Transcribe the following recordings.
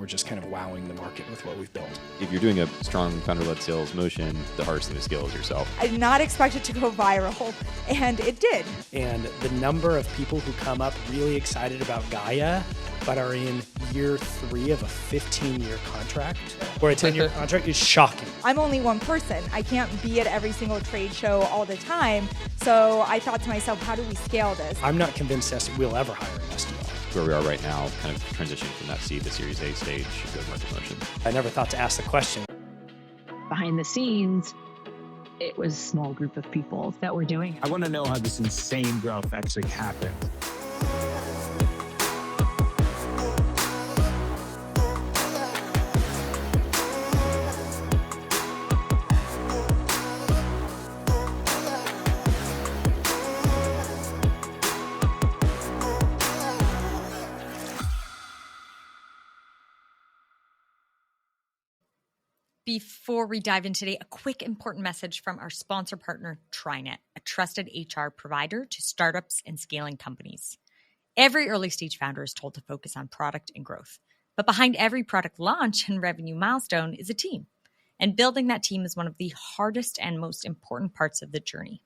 we're just kind of wowing the market with what we've built. If you're doing a strong founder-led sales motion, the hardest thing to scale is yourself. I did not expect it to go viral, and it did. And the number of people who come up really excited about Gaia, but are in year 3 of a 15-year contract or a 10-year contract is shocking. I'm only one person. I can't be at every single trade show all the time. So I thought to myself, how do we scale this? I'm not convinced we'll ever hire an SDR. Where we are right now, kind of transitioning from that seed to Series A stage, go-to-market motion. I never thought to ask the question. Behind the scenes, it was a small group of people that were doing it. I want to know how this insane growth actually happened. Before we dive in today, a quick important message from our sponsor partner, TriNet, a trusted HR provider to startups and scaling companies. Every early stage founder is told to focus on product and growth. But behind every product launch and revenue milestone is a team. And building that team is one of the hardest and most important parts of the journey.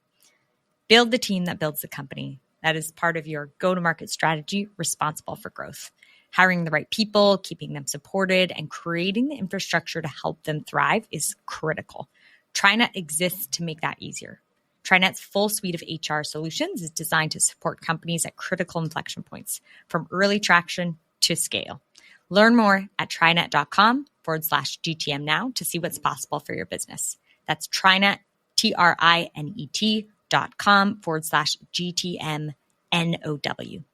Build the team that builds the company. That is part of your go-to-market strategy responsible for growth. Hiring the right people, keeping them supported, and creating the infrastructure to help them thrive is critical. TriNet exists to make that easier. TriNet's full suite of HR solutions is designed to support companies at critical inflection points, from early traction to scale. Learn more at trinet.com/GTM now to see what's possible for your business. That's TriNet, TRINET.com/GTMNOW.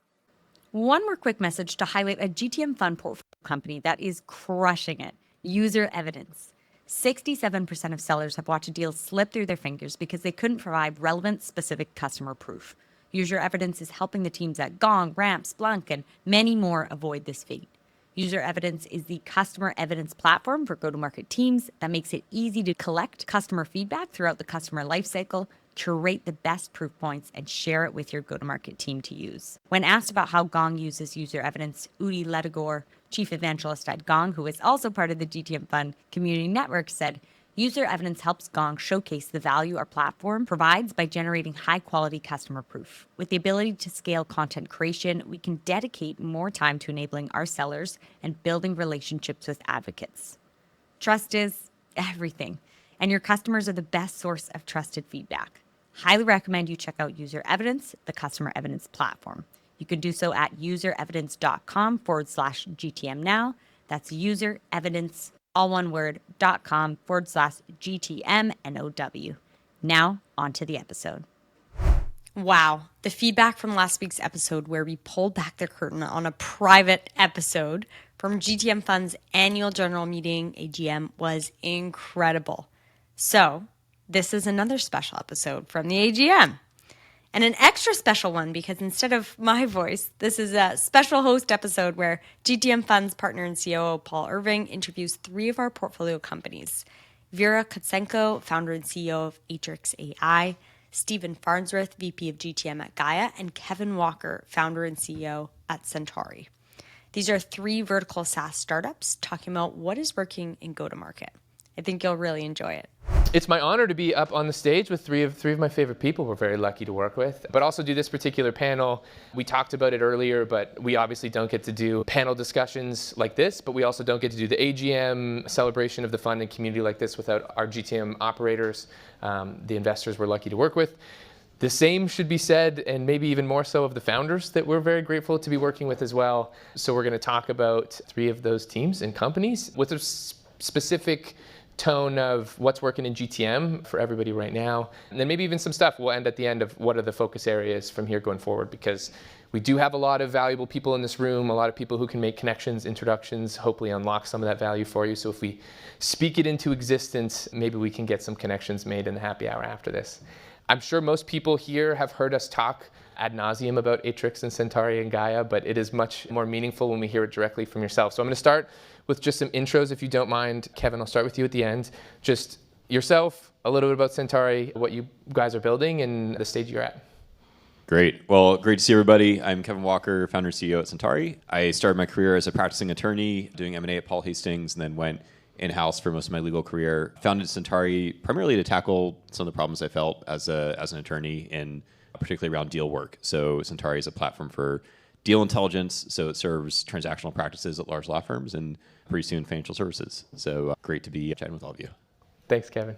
One more quick message to highlight a GTM fund portfolio company that is crushing it, User Evidence. 67% of sellers have watched a deal slip through their fingers because they couldn't provide relevant, specific customer proof. User Evidence is helping the teams at Gong, Ramp, Splunk, and many more avoid this fate. User Evidence is the customer evidence platform for go-to-market teams that makes it easy to collect customer feedback throughout the customer lifecycle, curate the best proof points, and share it with your go-to-market team to use. When asked about how Gong uses User Evidence, Udi Ledegor, chief evangelist at Gong, who is also part of the GTM Fund community network, said, User Evidence helps Gong showcase the value our platform provides by generating high-quality customer proof. With the ability to scale content creation, we can dedicate more time to enabling our sellers and building relationships with advocates. Trust is everything, and your customers are the best source of trusted feedback. Highly recommend you check out User Evidence, the customer evidence platform. You can do so at userevidence.com/GTM now. That's userevidence, all one word, .com/GTMNOW. Now, on to the episode. Wow. The feedback from last week's episode, where we pulled back the curtain on a private episode from GTM Fund's annual general meeting, AGM, was incredible. So, this is another special episode from the AGM. And an extra special one because instead of my voice, this is a special host episode where GTM Fund's partner and COO Paul Irving interviews 3 of our portfolio companies: Vera Kutsenko, founder and CEO of Atrix AI, Stephen Farnsworth, VP of GTM at Gaia, and Kevin Walker, founder and CEO at Centari. These are 3 vertical SaaS startups talking about what is working in go-to-market. I think you'll really enjoy it. It's my honor to be up on the stage with three of my favorite people we're very lucky to work with, but also do this particular panel. We talked about it earlier, but we obviously don't get to do panel discussions like this, but we also don't get to do the AGM celebration of the fund and community like this without our GTM operators, the investors we're lucky to work with. The same should be said, and maybe even more so, of the founders that we're very grateful to be working with as well. So we're going to talk about 3 of those teams and companies with a specific tone of what's working in GTM for everybody right now. And then maybe even some stuff we'll end at the end of what are the focus areas from here going forward, because we do have a lot of valuable people in this room, a lot of people who can make connections, introductions, hopefully unlock some of that value for you. So if we speak it into existence, maybe we can get some connections made in the happy hour after this. I'm sure most people here have heard us talk ad nauseum about Atrix and Centari and Gaia, but it is much more meaningful when we hear it directly from yourself. So I'm going to start with just some intros, if you don't mind. Kevin, I'll start with you at the end. Just yourself, a little bit about Centari, what you guys are building, and the stage you're at. Great. Well, great to see everybody. I'm Kevin Walker, founder and CEO at Centari. I started my career as a practicing attorney doing M&A at Paul Hastings and then went in-house for most of my legal career. Founded Centari primarily to tackle some of the problems I felt as an attorney, and particularly around deal work. So Centari is a platform for deal intelligence. So it serves transactional practices at large law firms and pretty soon financial services. So great to be chatting with all of you. Thanks, Kevin.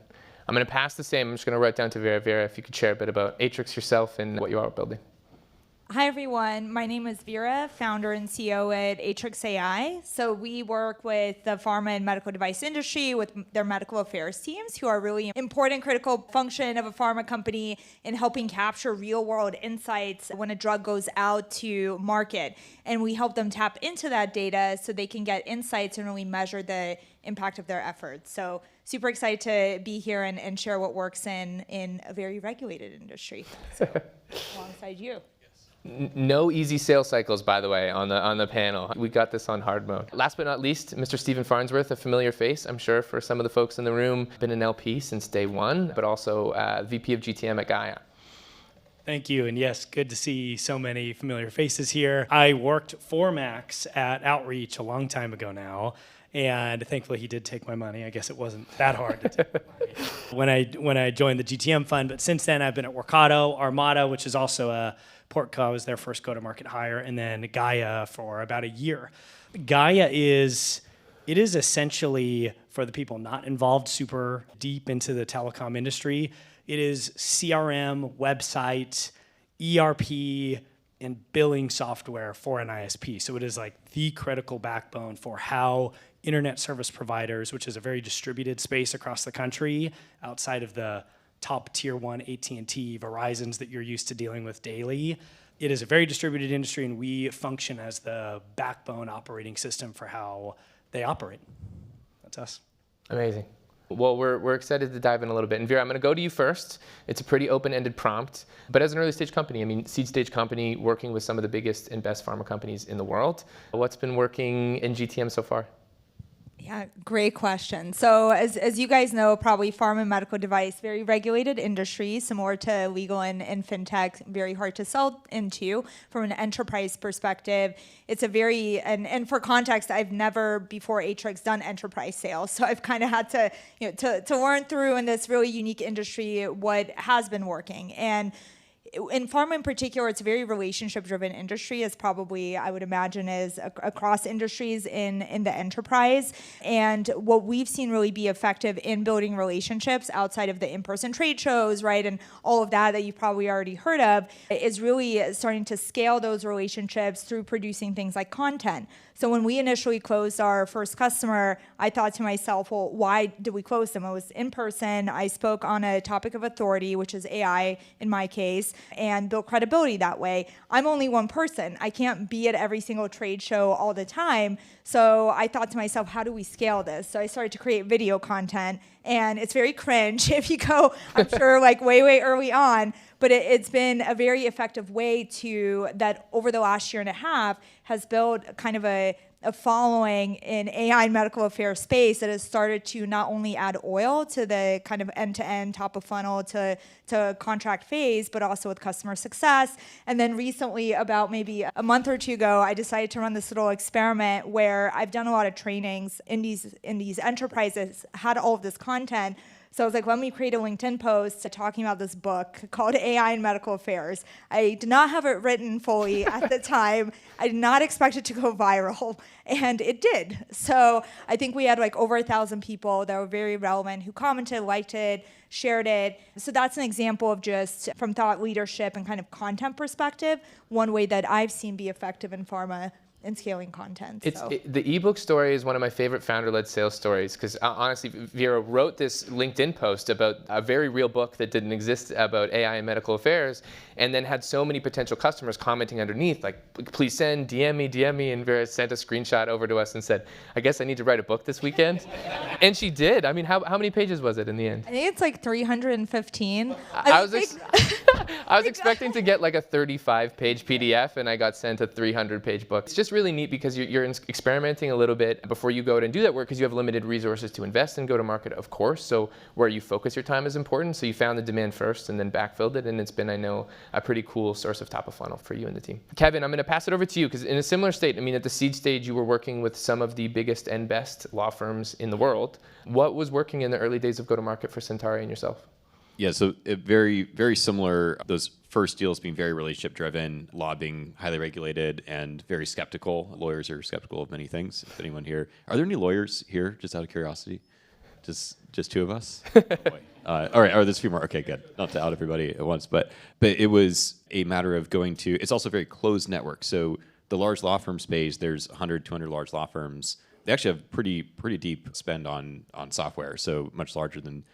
I'm going to pass the same. I'm just going to write down to Vera. Vera, if you could share a bit about Atrix yourself and what you are building. Hi, everyone. My name is Vera, founder and CEO at Atrix AI. So we work with the pharma and medical device industry with their medical affairs teams, who are really important, critical function of a pharma company in helping capture real-world insights when a drug goes out to market. And we help them tap into that data so they can get insights and really measure the impact of their efforts. So super excited to be here and share what works in a very regulated industry. So, alongside you. No easy sales cycles, by the way, on the panel. We got this on hard mode. Last but not least, Mr. Stephen Farnsworth, a familiar face, I'm sure, for some of the folks in the room. Been an LP since day one, but also VP of GTM at Gaia. Thank you, and yes, good to see so many familiar faces here. I worked for Max at Outreach a long time ago now, and thankfully he did take my money. I guess it wasn't that hard to take my money when I joined the GTM fund, but since then I've been at Workato, Armada, which is also a Portco was their first go-to-market hire, and then Gaia for about a year. Gaia is essentially, for the people not involved super deep into the telecom industry, it is CRM, website, ERP, and billing software for an ISP. So it is like the critical backbone for how internet service providers, which is a very distributed space across the country, outside of the top tier one AT&T, Verizons that you're used to dealing with daily. It is a very distributed industry, and we function as the backbone operating system for how they operate. That's us. Amazing. Well, we're excited to dive in a little bit. And Vera, I'm going to go to you first. It's a pretty open-ended prompt. But as an early stage company, seed stage company, working with some of the biggest and best pharma companies in the world, what's been working in GTM so far? Yeah, great question. So as you guys know, probably pharma and medical device, very regulated industry, similar to legal and fintech, very hard to sell into from an enterprise perspective. It's a very, and for context, I've never before Atrix done enterprise sales. So I've kind of had to learn through in this really unique industry what has been working. And in pharma in particular, it's a very relationship-driven industry, as probably I would imagine is across industries in the enterprise. And what we've seen really be effective in building relationships outside of the in-person trade shows, right, and all of that you've probably already heard of, is really starting to scale those relationships through producing things like content. So when we initially closed our first customer, I thought to myself, well, why did we close them? It was in person. I spoke on a topic of authority, which is AI in my case, and built credibility that way. I'm only one person. I can't be at every single trade show all the time. So I thought to myself, how do we scale this? So I started to create video content, and it's very cringe if you go, I'm sure, like way early on. But it's been a very effective way to, that over the last year and a half, has built kind of a following in AI and medical affairs space that has started to not only add oil to the kind of end-to-end top of funnel to contract phase, but also with customer success. And then recently, about maybe a month or two ago, I decided to run this little experiment where I've done a lot of trainings in these enterprises, had all of this content. So I was like, let me create a LinkedIn post talking about this book called AI and Medical Affairs. I did not have it written fully at the time. I did not expect it to go viral, and it did. So I think we had like over 1,000 people that were very relevant who commented, liked it, shared it. So that's an example of just from thought leadership and kind of content perspective, one way that I've seen be effective in pharma and scaling content. The ebook story is one of my favorite founder-led sales stories because honestly, Vera wrote this LinkedIn post about a very real book that didn't exist about AI and medical affairs, and then had so many potential customers commenting underneath, like, please send, DM me, and Vera sent a screenshot over to us and said, I guess I need to write a book this weekend. And she did. I mean, how many pages was it in the end? I think it's like 315. I was expecting to get like a 35-page PDF, and I got sent a 300-page book. It's just really neat because you're experimenting a little bit before you go out and do that work because you have limited resources to invest in go-to-market, of course. So where you focus your time is important. So you found the demand first and then backfilled it. And it's been, I know, a pretty cool source of top of funnel for you and the team. Kevin, I'm going to pass it over to you because in a similar state, I mean, at the seed stage, you were working with some of the biggest and best law firms in the world. What was working in the early days of go-to-market for Centari and yourself? Yeah, so very, very similar. Those first deals being very relationship driven, law being highly regulated and very skeptical. Lawyers are skeptical of many things. If anyone here, are there any lawyers here? Just out of curiosity, just two of us. All right. Oh, there's a few more. Okay, good. Not to out everybody at once, but it was a matter of going to. It's also a very closed network. So the large law firm space, there's 100, 200 large law firms. They actually have pretty deep spend on software. So much larger than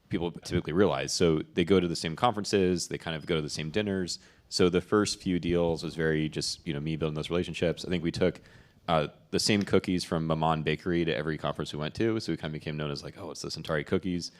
people typically realize. So they go to the same conferences, they kind of go to the same dinners. So the first few deals was very just, me building those relationships. I think we took the same cookies from Maman Bakery to every conference we went to. So we kind of became known as like, oh, it's the Centari cookies.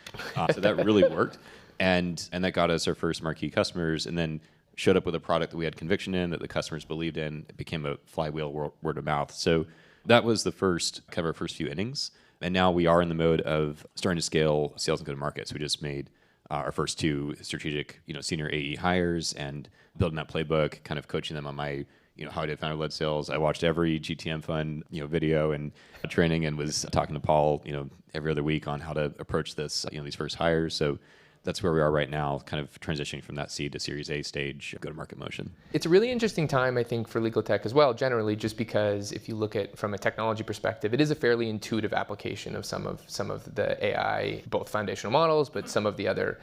So that really worked. And that got us our first marquee customers and then showed up with a product that we had conviction in, that the customers believed in. It became a flywheel word of mouth. So that was the first, kind of our first few innings. And now we are in the mode of starting to scale sales and go-to-market. So we just made our first two strategic, senior AE hires and building that playbook, kind of coaching them on my, how I did founder-led sales. I watched every GTM fund, video and training and was talking to Paul, every other week on how to approach this, these first hires. So that's where we are right now, kind of transitioning from that seed to Series A stage go-to-market motion. It's a really interesting time, I think, for legal tech as well, generally, just because if you look at from a technology perspective, it is a fairly intuitive application of some of the AI, both foundational models, but some of the other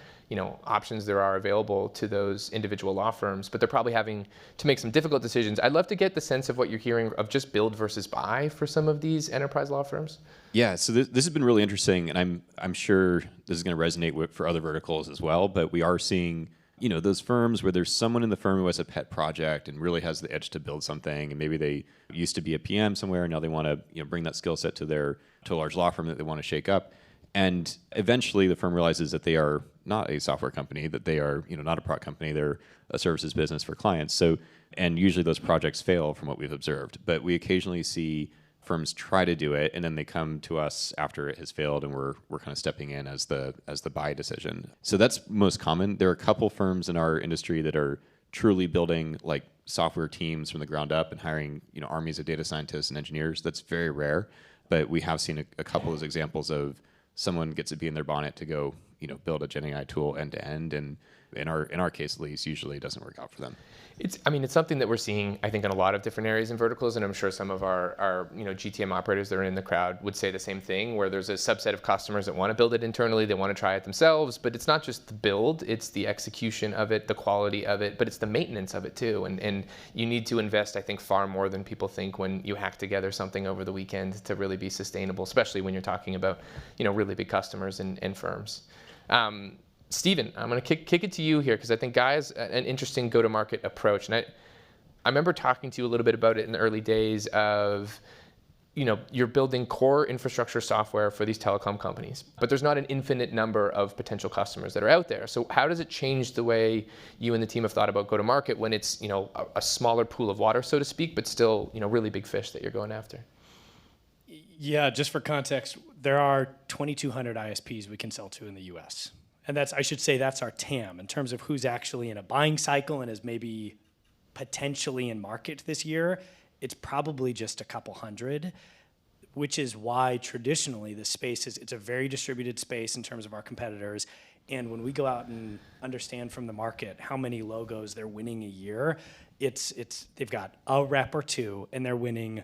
options there are available to those individual law firms. But they're probably having to make some difficult decisions. I'd love to get the sense of what you're hearing of just build versus buy for some of these enterprise law firms. Yeah, so this has been really interesting, and I'm sure this is going to resonate for other verticals as well. But we are seeing, those firms where there's someone in the firm who has a pet project and really has the edge to build something, and maybe they used to be a PM somewhere, and now they want to, bring that skill set to a large law firm that they want to shake up. And eventually, the firm realizes that they are not a software company, that they are, not a product company. They're a services business for clients. So, and usually those projects fail from what we've observed. But we occasionally see firms try to do it, and then they come to us after it has failed, and we're kind of stepping in as the buy decision. So that's most common. There are a couple firms in our industry that are truly building like software teams from the ground up and hiring armies of data scientists and engineers. That's very rare, but we have seen a couple of examples of someone gets a bee in their bonnet to go build a Gen AI tool end to end, and in our case at least, usually it doesn't work out for them. It's something that we're seeing, I think, in a lot of different areas and verticals, and I'm sure some of our GTM operators that are in the crowd would say the same thing, where there's a subset of customers that want to build it internally, they want to try it themselves, but it's not just the build, it's the execution of it, the quality of it, but it's the maintenance of it too, and you need to invest, I think, far more than people think when you hack together something over the weekend to really be sustainable, especially when you're talking about, really big customers and firms. Stephen, I'm going to kick it to you here because I think Gaia is an interesting go-to-market approach. And I remember talking to you a little bit about it in the early days of, you're building core infrastructure software for these telecom companies, but there's not an infinite number of potential customers that are out there. So how does it change the way you and the team have thought about go-to-market when it's, a smaller pool of water, so to speak, but still, really big fish that you're going after? Yeah, just for context, there are 2,200 ISPs we can sell to in the US. And that's our TAM in terms of who's actually in a buying cycle and is maybe potentially in market this year. It's probably just a couple hundred, which is why traditionally this space it's a very distributed space in terms of our competitors. And when we go out and understand from the market how many logos they're winning a year, they've got a rep or two and they're winning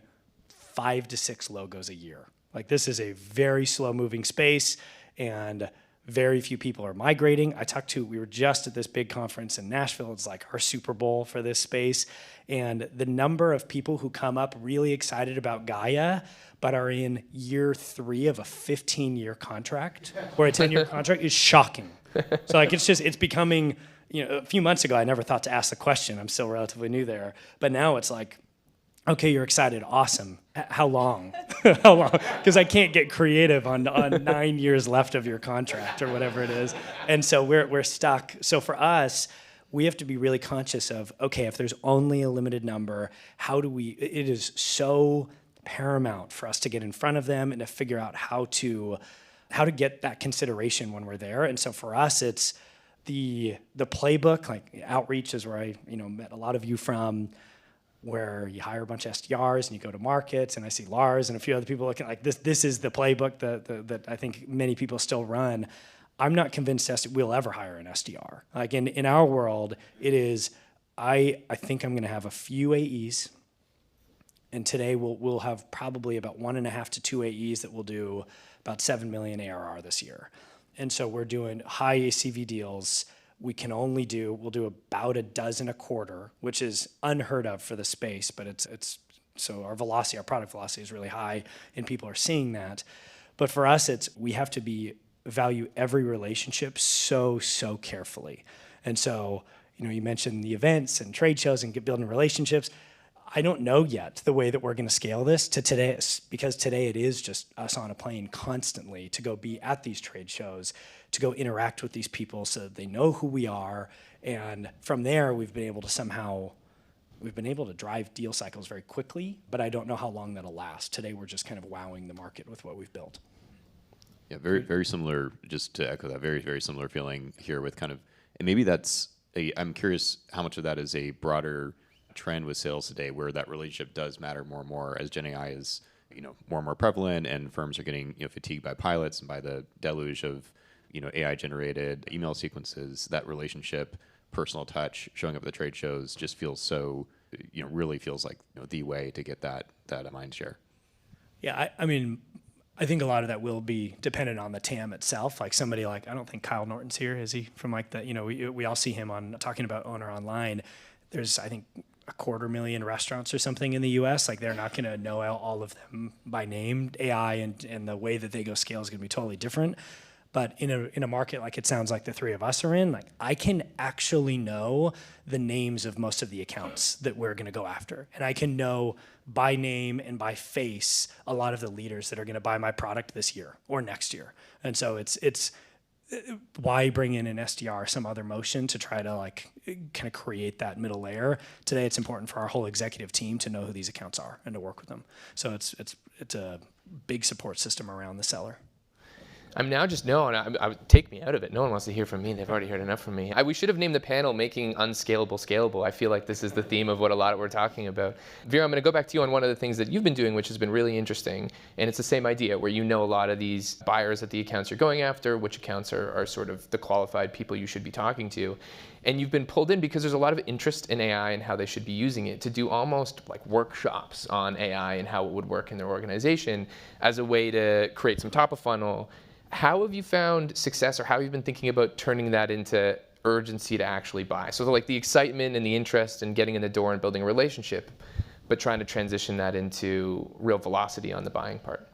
5 to 6 logos a year. Like this is a very slow moving space and very few people are migrating. We were just at this big conference in Nashville. It's like our Super Bowl for this space. And the number of people who come up really excited about Gaia, but are in year 3 of a 15-year contract or a 10-year contract is shocking. So like it's becoming, a few months ago, I never thought to ask the question. I'm still relatively new there. But now it's like, okay, you're excited. Awesome. How long? How long? Because I can't get creative on 9 years left of your contract or whatever it is. And so we're stuck. So for us, we have to be really conscious of, okay, if there's only a limited number, it is so paramount for us to get in front of them and to figure out how to get that consideration when we're there. And so for us, it's the playbook, like Outreach is where I met a lot of you from, where you hire a bunch of SDRs and you go to markets, and I see Lars and a few other people looking like this. This is the playbook that I think many people still run. I'm not convinced we'll ever hire an SDR. Like in our world, it is, I think I'm going to have a few AEs, and today we'll have probably about 1.5 to 2 AEs that will do about 7 million ARR this year. And so we're doing high ACV deals. We'll do about a dozen a quarter, which is unheard of for the space, but so our product velocity is really high, and people are seeing that. But for us, we have to value every relationship so carefully. And so, you mentioned the events and trade shows and building relationships. I don't know yet the way that we're going to scale this to today, because today it is just us on a plane constantly to go be at these trade shows, to go interact with these people so that they know who we are. And from there, we've been able to drive deal cycles very quickly, but I don't know how long that'll last. Today, we're just kind of wowing the market with what we've built. Yeah, very, very similar, just to echo that, very, very similar feeling here with kind of, and maybe I'm curious how much of that is a broader trend with sales today, where that relationship does matter more and more as Gen AI is, more and more prevalent, and firms are getting, fatigued by pilots and by the deluge of, AI generated email sequences. That relationship, personal touch, showing up at the trade shows just feels so, really feels like the way to get that mind share. Yeah, I think a lot of that will be dependent on the TAM itself. Like somebody I don't think Kyle Norton's here, is he? From we all see him on talking about Owner Online. There's, I think, 250,000 restaurants or something in the US. Like they're not going to know all of them by name. AI and the way that they go scale is going to be totally different. But in a market like it sounds like the three of us are in, like I can actually know the names of most of the accounts that we're going to go after. And I can know by name and by face a lot of the leaders that are going to buy my product this year or next year. And so it's why bring in an SDR, some other motion to try to kind of create that middle layer. Today, it's important for our whole executive team to know who these accounts are and to work with them. So it's a big support system around the seller. I'm now just take me out of it. No one wants to hear from me. They've already heard enough from me. We should have named the panel Making Unscalable Scalable. I feel like this is the theme of what a lot of we're talking about. Vera, I'm going to go back to you on one of the things that you've been doing, which has been really interesting. And it's the same idea where a lot of these buyers at the accounts you're going after, which accounts are sort of the qualified people you should be talking to. And you've been pulled in because there's a lot of interest in AI and how they should be using it to do almost like workshops on AI and how it would work in their organization as a way to create some top of funnel. How have you found success, or how have you been thinking about turning that into urgency to actually buy? So like the excitement and the interest in getting in the door and building a relationship, but trying to transition that into real velocity on the buying part.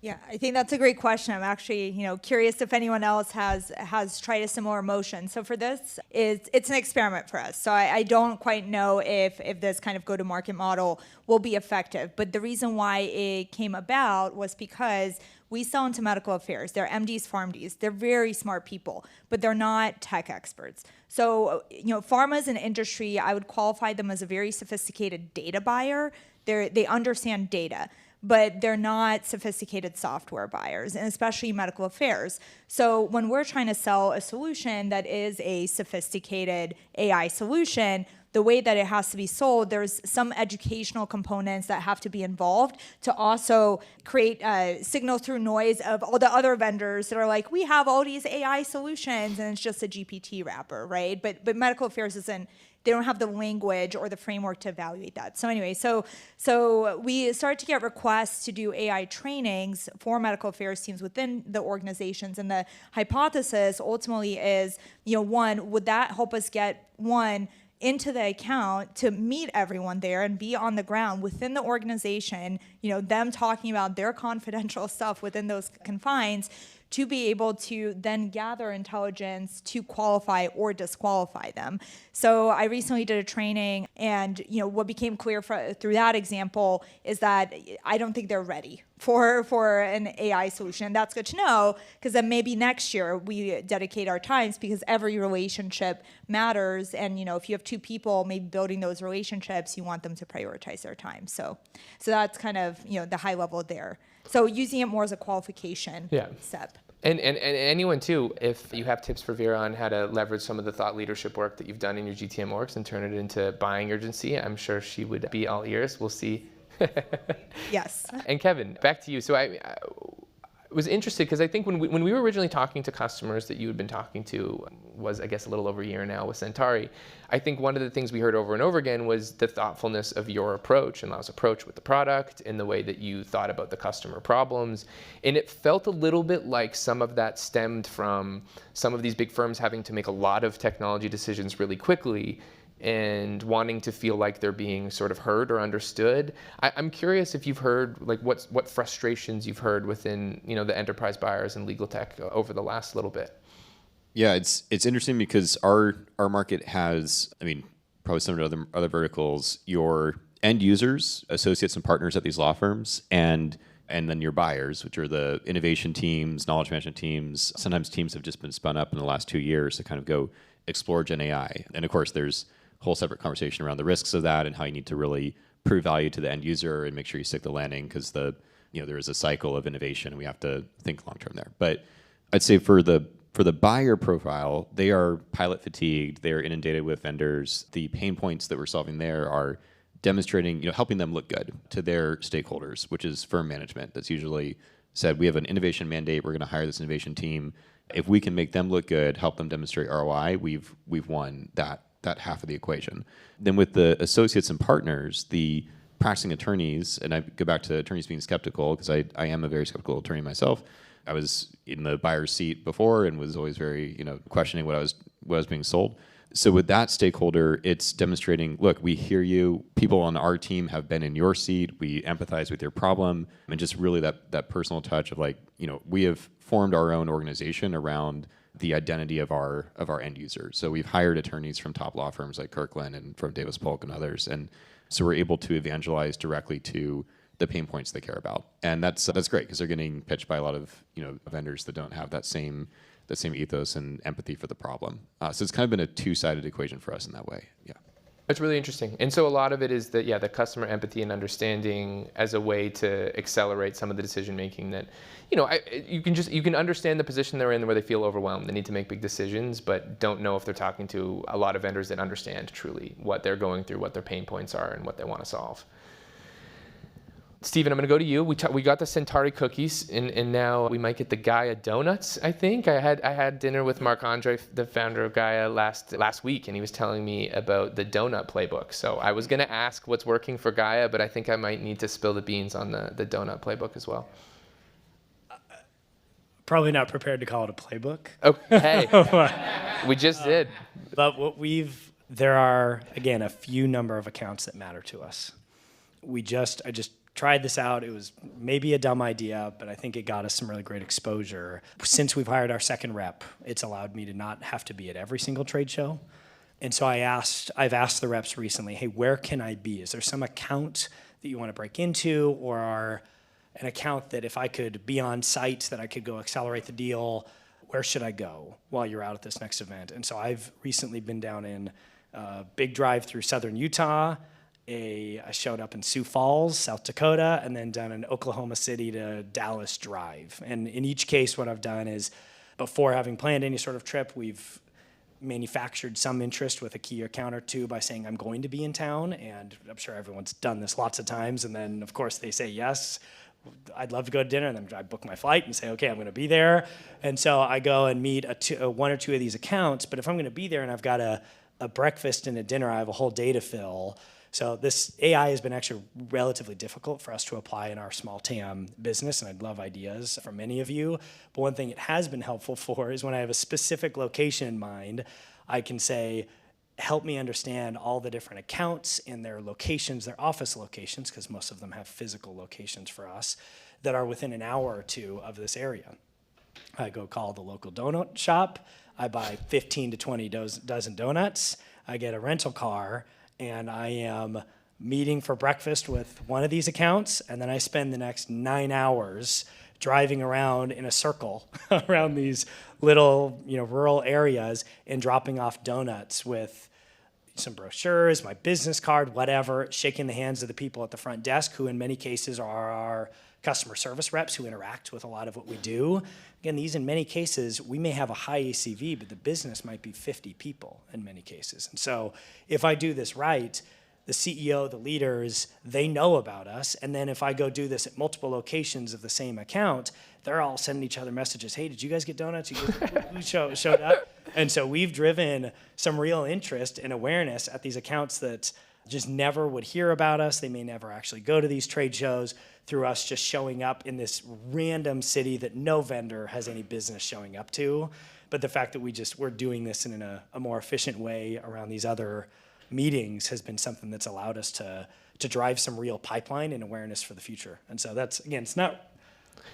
Yeah, I think that's a great question. I'm actually, curious if anyone else has tried a similar motion. So for this, it's an experiment for us. So I don't quite know if this kind of go-to-market model will be effective. But the reason why it came about was because we sell into medical affairs. They're MDs, PharmDs. They're very smart people, but they're not tech experts. So, pharma is an industry, I would qualify them as a very sophisticated data buyer. They understand data, but they're not sophisticated software buyers, and especially medical affairs. So when we're trying to sell a solution that is a sophisticated AI solution, the way that it has to be sold, there's some educational components that have to be involved to also create signal through noise of all the other vendors that are like, we have all these AI solutions, and it's just a GPT wrapper, right? But medical affairs they don't have the language or the framework to evaluate that. So anyway, so we started to get requests to do AI trainings for medical affairs teams within the organizations. And the hypothesis ultimately is, one, would that help us get into the account to meet everyone there and be on the ground within the organization, them talking about their confidential stuff within those confines. to be able to then gather intelligence to qualify or disqualify them. So I recently did a training, and what became clear through that example is that I don't think they're ready for an AI solution. That's good to know, because then maybe next year we dedicate our times, because every relationship matters. And if you have two people maybe building those relationships, you want them to prioritize their time. So that's kind of the high level there. So using it more as a qualification step. And anyone too, if you have tips for Vera on how to leverage some of the thought leadership work that you've done in your GTM orgs and turn it into buying urgency, I'm sure she would be all ears. We'll see. Yes. And Kevin, back to you. So I was interested because I think when we were originally talking to customers that you had been talking to was, I guess, a little over a year now with Centari, I think one of the things we heard over and over again was the thoughtfulness of your approach and Lau's approach with the product and the way that you thought about the customer problems. And it felt a little bit like some of that stemmed from some of these big firms having to make a lot of technology decisions really quickly and wanting to feel like they're being sort of heard or understood. I'm curious if you've heard like what frustrations you've heard within the enterprise buyers and legal tech over the last little bit. Yeah, it's interesting because our market has, probably some of the other verticals, your end users, associates and partners at these law firms, and then your buyers, which are the innovation teams, knowledge management teams. Sometimes teams have just been spun up in the last 2 years to kind of go explore Gen AI. And of course, there's a whole separate conversation around the risks of that and how you need to really prove value to the end user and make sure you stick the landing, because there is a cycle of innovation and we have to think long term there. But I'd say for the buyer profile, they are pilot fatigued. They are inundated with vendors. The pain points that we're solving there are demonstrating, helping them look good to their stakeholders, which is firm management. That's usually said, we have an innovation mandate. We're going to hire this innovation team. If we can make them look good, help them demonstrate ROI, we've won that half of the equation. Then with the associates and partners, the practicing attorneys, and I go back to attorneys being skeptical, because I am a very skeptical attorney myself. I was in the buyer's seat before and was always very, questioning what I was being sold. So with that stakeholder, it's demonstrating, look, we hear you. People on our team have been in your seat. We empathize with your problem, and just really that personal touch of like, we have formed our own organization around the identity of our end user. So we've hired attorneys from top law firms like Kirkland and from Davis Polk and others, and so we're able to evangelize directly to the pain points they care about, and that's great because they're getting pitched by a lot of vendors that don't have that same ethos and empathy for the problem. So it's kind of been a two-sided equation for us in that way. Yeah. That's really interesting. And so a lot of it is that, the customer empathy and understanding as a way to accelerate some of the decision making that, you can understand the position they're in where they feel overwhelmed. They need to make big decisions, but don't know if they're talking to a lot of vendors that understand truly what they're going through, what their pain points are, and what they want to solve. Steven, I'm going to go to you. We got the Centari cookies, and now we might get the Gaia donuts, I think. I had dinner with Marc-Andre, the founder of Gaia, last week, and he was telling me about the Donut Playbook. So I was going to ask what's working for Gaia, but I think I might need to spill the beans on the Donut Playbook as well. Probably not prepared to call it a playbook. Oh, hey, we just did. But there are, again, a few number of accounts that matter to us. I just tried this out. It was maybe a dumb idea, but I think it got us some really great exposure. Since we've hired our second rep, it's allowed me to not have to be at every single trade show. And so I've asked the reps recently, hey, where can I be? Is there some account that you want to break into, or an account that if I could be on site that I could go accelerate the deal? Where should I go while you're out at this next event? And so I've recently been down in a big drive through southern Utah. I showed up in Sioux Falls, South Dakota, and then done an Oklahoma City to Dallas drive. And in each case, what I've done is, before having planned any sort of trip, we've manufactured some interest with a key account or two by saying, I'm going to be in town. And I'm sure everyone's done this lots of times. And then, of course, they say, yes, I'd love to go to dinner. And then I book my flight and say, okay, I'm going to be there. And so I go and meet one or two of these accounts. But if I'm going to be there and I've got a breakfast and a dinner, I have a whole day to fill. So this AI has been actually relatively difficult for us to apply in our small TAM business, and I'd love ideas from many of you. But one thing it has been helpful for is when I have a specific location in mind, I can say, help me understand all the different accounts and their locations, their office locations, because most of them have physical locations for us, that are within an hour or two of this area. I go call the local donut shop. I buy 15 to 20 dozen donuts. I get a rental car, and I am meeting for breakfast with one of these accounts, and then I spend the next 9 hours driving around in a circle around these little, rural areas and dropping off donuts with some brochures, my business card, whatever, shaking the hands of the people at the front desk, who in many cases are our customer service reps who interact with a lot of what we do. Again, these in many cases, we may have a high ACV, but the business might be 50 people in many cases. And so if I do this right, the CEO, the leaders, they know about us. And then if I go do this at multiple locations of the same account, they're all sending each other messages. Hey, did you guys get donuts? Who showed up? And so we've driven some real interest and awareness at these accounts that just never would hear about us. They may never actually go to these trade shows through us just showing up in this random city that no vendor has any business showing up to. But the fact that we're doing this in a more efficient way around these other meetings has been something that's allowed us to drive some real pipeline and awareness for the future. And so that's, again, it's not...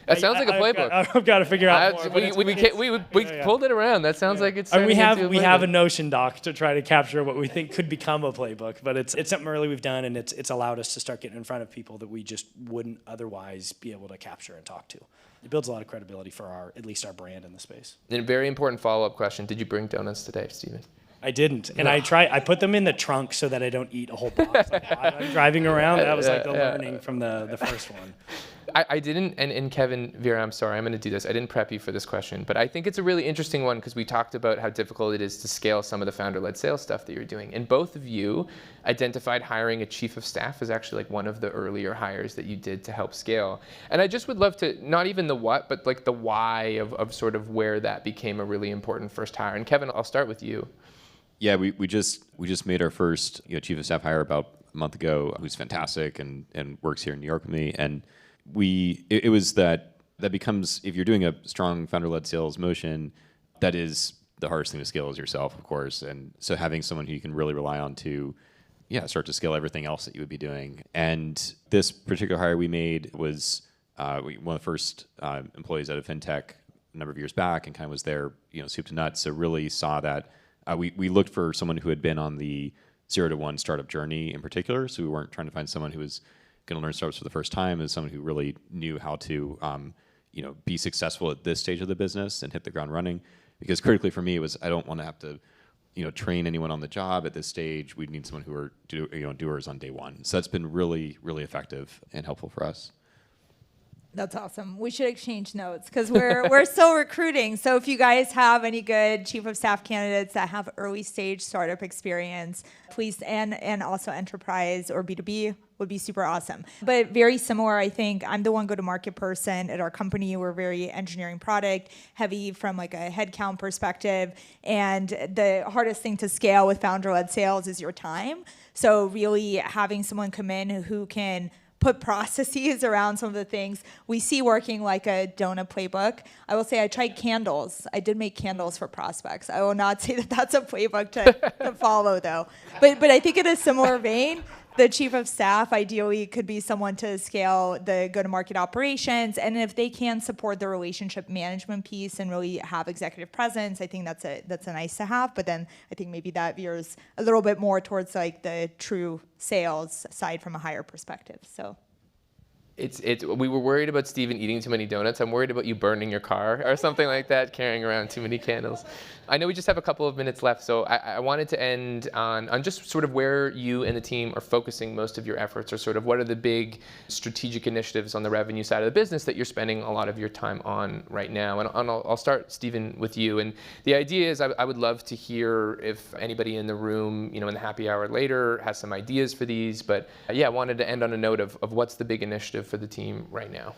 That sounds like a playbook. I've got to figure out more. We pulled it around. That sounds like it's. We have a Notion doc to try to capture what we think could become a playbook, but it's something early we've done, and it's allowed us to start getting in front of people that we just wouldn't otherwise be able to capture and talk to. It builds a lot of credibility for at least our brand in the space. And a very important follow-up question: did you bring donuts today, Stephen? I didn't, and I put them in the trunk so that I don't eat a whole box. I'm driving around. That was like the learning from the first one. I didn't, and Kevin, Vera, I'm sorry, I'm going to do this. I didn't prep you for this question, but I think it's a really interesting one because we talked about how difficult it is to scale some of the founder-led sales stuff that you're doing. And both of you identified hiring a chief of staff as actually like one of the earlier hires that you did to help scale. And I just would love to, not even the what, but like the why of sort of where that became a really important first hire. And Kevin, I'll start with you. Yeah, we just made our first chief of staff hire about a month ago, who's fantastic and works here in New York with me. And it was that becomes, if you're doing a strong founder-led sales motion, that is the hardest thing to scale is yourself, of course. And so having someone who you can really rely on to start to scale everything else that you would be doing. And this particular hire we made was one of the first employees out of fintech a number of years back, and kind of was there, soup to nuts. So really saw that. We looked for someone who had been on the 0 to 1 startup journey in particular, so we weren't trying to find someone who was going to learn startups for the first time, as someone who really knew how to be successful at this stage of the business and hit the ground running. Because critically for me, it was I don't want to have to train anyone on the job at this stage. We need someone who are doers on day one. So that's been really, really effective and helpful for us. That's awesome. We should exchange notes because we're still recruiting. So if you guys have any good chief of staff candidates that have early stage startup experience, please, and also enterprise or B2B would be super awesome. But very similar, I think I'm the one go-to-market person at our company. We're very engineering product heavy from like a headcount perspective. And the hardest thing to scale with founder-led sales is your time. So really having someone come in who can put processes around some of the things we see working, like a Donut Playbook. I will say I tried candles. I did make candles for prospects. I will not say that that's a playbook to follow, though. But I think in a similar vein, the chief of staff ideally could be someone to scale the go-to-market operations, and if they can support the relationship management piece and really have executive presence, I think that's a nice to have. But then I think maybe that veers a little bit more towards like the true sales side from a higher perspective. So. We were worried about Stephen eating too many donuts. I'm worried about you burning your car or something like that, carrying around too many candles. I know we just have a couple of minutes left, so I wanted to end on just sort of where you and the team are focusing most of your efforts, or sort of what are the big strategic initiatives on the revenue side of the business that you're spending a lot of your time on right now. And I'll start, Stephen, with you. And the idea is I would love to hear if anybody in the room, in the happy hour later has some ideas for these. But I wanted to end on a note of what's the big initiative for the team right now.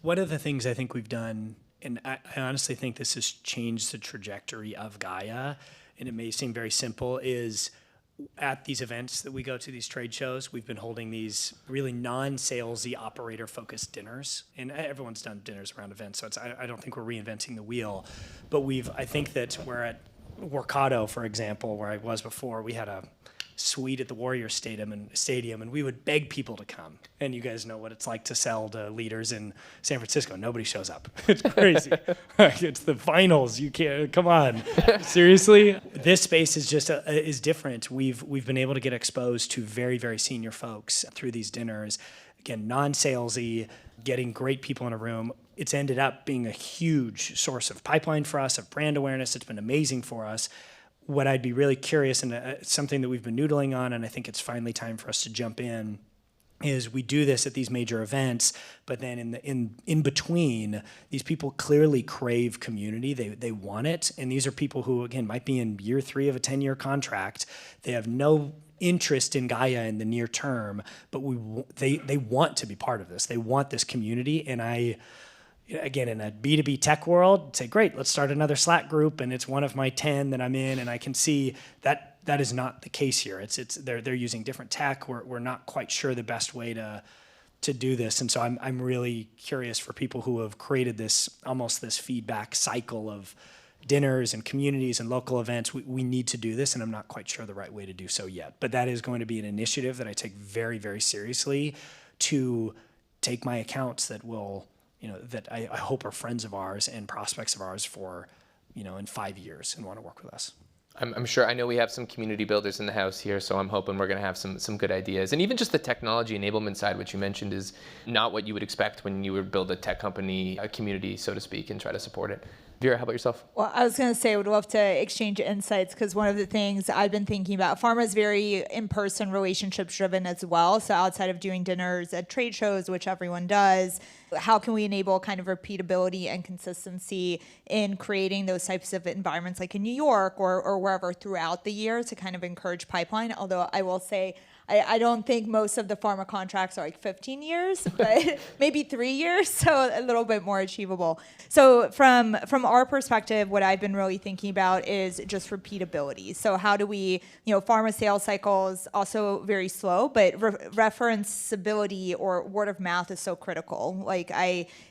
One of the things I think we've done, and I honestly think this has changed the trajectory of Gaia, and it may seem very simple, is at these events that we go to, these trade shows, we've been holding these really non-salesy operator-focused dinners. And everyone's done dinners around events, so I don't think we're reinventing the wheel. But I think that we're at Workato, for example, where I was before, we had a suite at the Warriors Stadium, and we would beg people to come. And you guys know what it's like to sell to leaders in San Francisco. Nobody shows up. It's crazy. It's the finals. You can't. Come on. Seriously, this space is just is different. We've been able to get exposed to very, very senior folks through these dinners. Again, non-salesy, getting great people in a room. It's ended up being a huge source of pipeline for us, of brand awareness. It's been amazing for us. What I'd be really curious, and something that we've been noodling on, and I think it's finally time for us to jump in, is we do this at these major events, but then in between, these people clearly crave community. They want it, and these are people who, again, might be in year 3 of a 10-year contract. They have no interest in Gaia in the near term, but they want to be part of this. They want this community, and again, in a B2B tech world, say, great, let's start another Slack group, and it's one of my 10 that I'm in, and I can see that is not the case here. They're using different tech. We're not quite sure the best way to do this, and so I'm really curious for people who have created this feedback cycle of dinners and communities and local events. We need to do this, and I'm not quite sure the right way to do so yet. But that is going to be an initiative that I take very, very seriously, to take my accounts that will, that I hope are friends of ours and prospects of ours for, in 5 years and want to work with us. I'm sure, I know we have some community builders in the house here, so I'm hoping we're going to have some good ideas. And even just the technology enablement side, which you mentioned, is not what you would expect when you would build a tech company, a community, so to speak, and try to support it. Vera, how about yourself? Well, I was going to say I would love to exchange insights, because one of the things I've been thinking about, pharma is very in-person, relationship driven as well. So outside of doing dinners at trade shows, which everyone does, how can we enable kind of repeatability and consistency in creating those types of environments like in New York or wherever throughout the year to kind of encourage pipeline? Although I will say, I don't think most of the pharma contracts are like 15 years, but maybe 3 years, so a little bit more achievable. So from our perspective, what I've been really thinking about is just repeatability. So how do we, pharma sales cycles also very slow, but referenceability or word of mouth is so critical.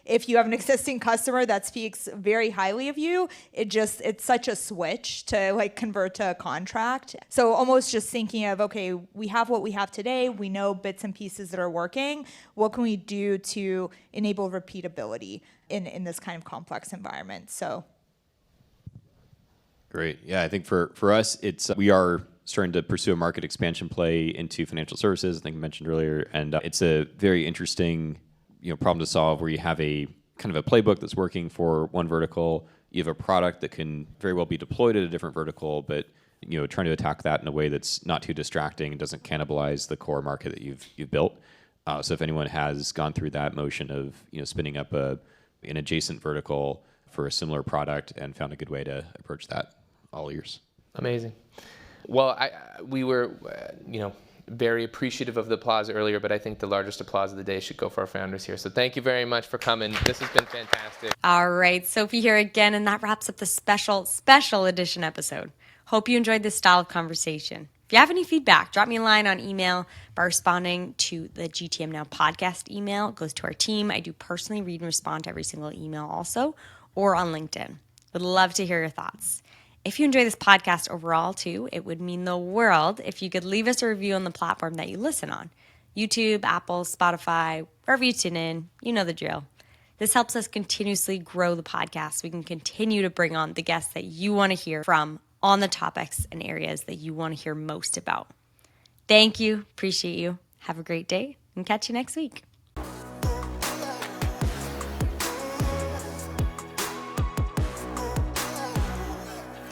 If you have an existing customer that speaks very highly of you, it's such a switch to convert to a contract. So almost just thinking of, okay, we have what we have today. We know bits and pieces that are working. What can we do to enable repeatability in this kind of complex environment? So, great. Yeah, I think for us, we are starting to pursue a market expansion play into financial services. I think I mentioned earlier, and it's a very interesting problem to solve, where you have a kind of a playbook that's working for one vertical. You have a product that can very well be deployed at a different vertical, but trying to attack that in a way that's not too distracting and doesn't cannibalize the core market that you've built. So if anyone has gone through that motion of spinning up an adjacent vertical for a similar product and found a good way to approach that, all ears. Amazing. Well, we were very appreciative of the applause earlier, but I think the largest applause of the day should go for our founders here. So thank you very much for coming. This has been fantastic. All right, Sophie here again, and that wraps up the special edition episode. Hope you enjoyed this style of conversation. If you have any feedback, drop me a line on email by responding to the GTM Now podcast email. It goes to our team. I do personally read and respond to every single email also, or on LinkedIn. Would love to hear your thoughts. If you enjoy this podcast overall too, it would mean the world if you could leave us a review on the platform that you listen on. YouTube, Apple, Spotify, wherever you tune in, you know the drill. This helps us continuously grow the podcast so we can continue to bring on the guests that you want to hear from on the topics and areas that you want to hear most about. Thank you. Appreciate you. Have a great day and catch you next week.